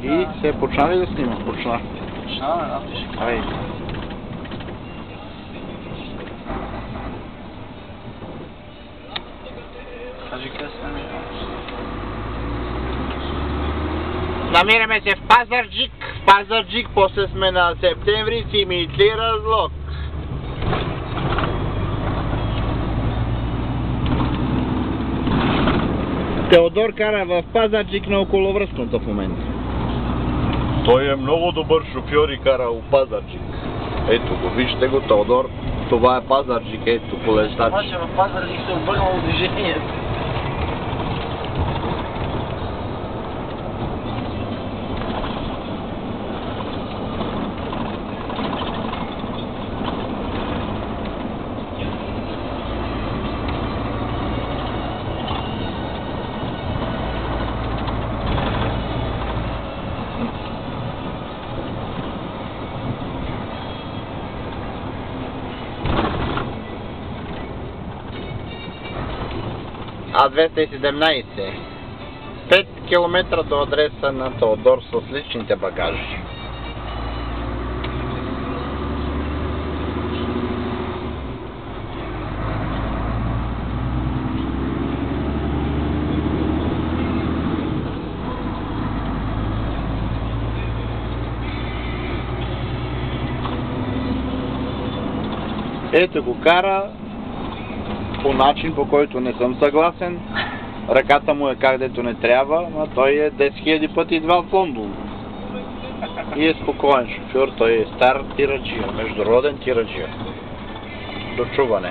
И се почна ли да снима? Почна. Почна, да, пише. Ай. Кажи къде сме ми. Намираме се в Пазарджик. В Пазарджик, после сме на Септември, Симитли, Разлог. Теодор кара в Пазарджик на околовръстното в момента. Той е много добър шофьор и кара у Пазарджик. Ето го, вижте го, Теодор. Това е Пазарджик, ето колесач. Обаче в Пазарджик се обърнало движението. А217. 5 км до адреса на Теодор с личните багажи. Ето го кара по начин, по който не съм съгласен. Ръката му е как дето не трябва, но той е 10 000 пъти два в Лондон. И е спокоен шофьор, той е стар тираджия, международен тираджия. До чуване.